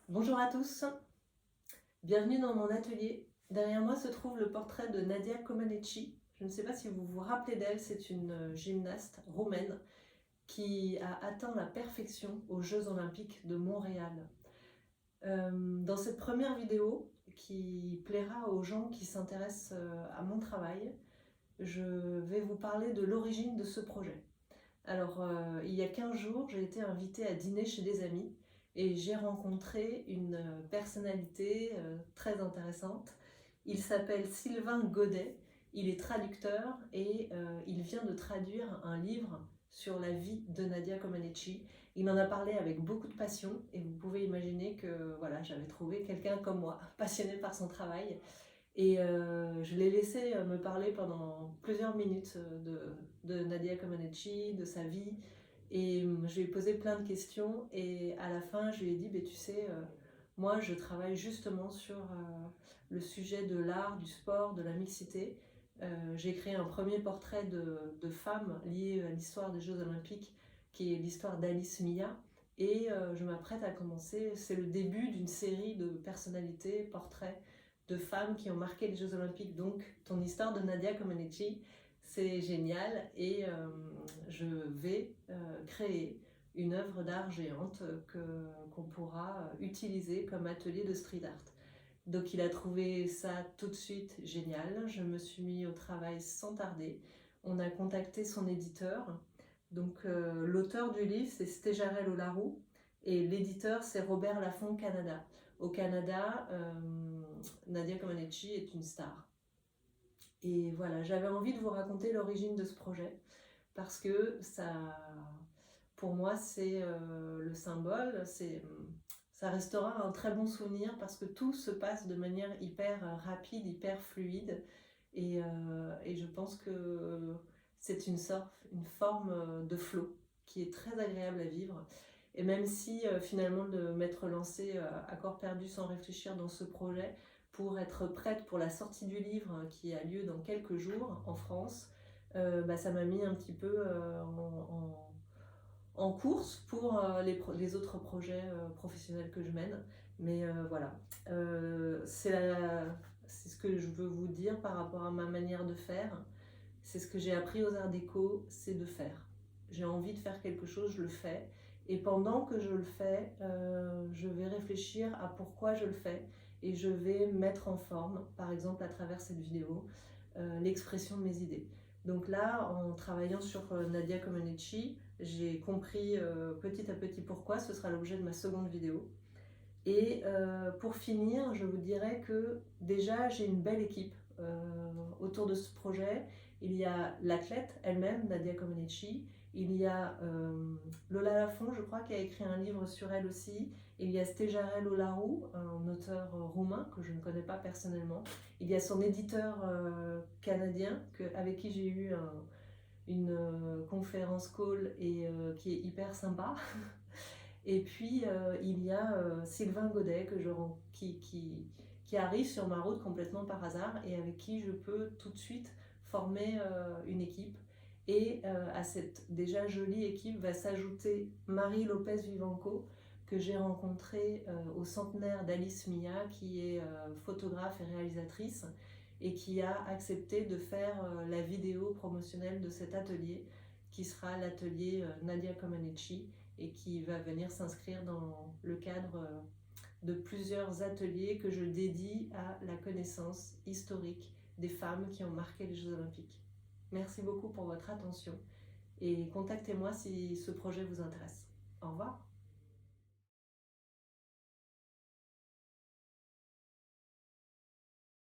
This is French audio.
Bonjour à tous, bienvenue dans mon atelier. Derrière moi se trouve le portrait de Nadia Comaneci. Je ne sais pas si vous vous rappelez d'elle, c'est une gymnaste roumaine qui a atteint la perfection aux Jeux Olympiques de Montréal. Dans cette première vidéo, qui plaira aux gens qui s'intéressent à mon travail, je vais vous parler de l'origine de ce projet. Alors, il y a 15 jours, j'ai été invitée à dîner chez des amis et j'ai rencontré une personnalité très intéressante. Il s'appelle Sylvain Godet, il est traducteur et il vient de traduire un livre sur la vie de Nadia Comaneci. Il en a parlé avec beaucoup de passion et vous pouvez imaginer que voilà, j'avais trouvé quelqu'un comme moi, passionné par son travail. Et je l'ai laissé me parler pendant plusieurs minutes de Nadia Comaneci, de sa vie. Et je lui ai posé plein de questions. Et à la fin, je lui ai dit, tu sais, moi, je travaille justement sur le sujet de l'art, du sport, de la mixité. J'ai créé un premier portrait de femme lié à l'histoire des Jeux Olympiques, qui est l'histoire d'Alice Mia. Et je m'apprête à commencer, c'est le début d'une série de personnalités, portraits de femmes qui ont marqué les Jeux Olympiques. Donc, ton histoire de Nadia Comaneci, c'est génial. Et je vais créer une œuvre d'art géante qu'on pourra utiliser comme atelier de street art. Donc, il a trouvé ça tout de suite génial. Je me suis mis au travail sans tarder. On a contacté son éditeur. Donc, l'auteur du livre, c'est Stéjarel Olaroux. Et l'éditeur, c'est Robert Laffont Canada. Au Canada, Nadia Comaneci est une star. Et voilà, j'avais envie de vous raconter l'origine de ce projet parce que ça, pour moi, c'est le symbole, ça restera un très bon souvenir parce que tout se passe de manière hyper rapide, hyper fluide. Et je pense que c'est une forme de flow qui est très agréable à vivre. Et même si finalement de m'être lancée à corps perdu sans réfléchir dans ce projet pour être prête pour la sortie du livre qui a lieu dans quelques jours en France, ça m'a mis un petit peu en course pour les autres projets professionnels que je mène. Mais voilà, c'est ce que je veux vous dire par rapport à ma manière de faire. C'est ce que j'ai appris aux Arts Déco, c'est de faire. J'ai envie de faire quelque chose, je le fais. Et pendant que je le fais, je vais réfléchir à pourquoi je le fais. Et je vais mettre en forme, par exemple à travers cette vidéo, l'expression de mes idées. Donc là, en travaillant sur Nadia Comaneci, j'ai compris petit à petit pourquoi. Ce sera l'objet de ma seconde vidéo. Et pour finir, je vous dirais que déjà, j'ai une belle équipe autour de ce projet. Il y a l'athlète elle-même, Nadia Comaneci. Il y a Lola Lafont, je crois, qui a écrit un livre sur elle aussi. Il y a Stéjarel Olaroux, un auteur roumain que je ne connais pas personnellement. Il y a son éditeur canadien avec qui j'ai eu une conférence call et qui est hyper sympa. Et puis il y a Sylvain Godet qui arrive sur ma route complètement par hasard et avec qui je peux tout de suite former une équipe. Et à cette déjà jolie équipe va s'ajouter Marie Lopez Vivanco, que j'ai rencontrée au centenaire d'Alice Mia, qui est photographe et réalisatrice, et qui a accepté de faire la vidéo promotionnelle de cet atelier, qui sera l'atelier Nadia Comaneci, et qui va venir s'inscrire dans le cadre de plusieurs ateliers que je dédie à la connaissance historique des femmes qui ont marqué les Jeux Olympiques. Merci beaucoup pour votre attention et contactez-moi si ce projet vous intéresse. Au revoir.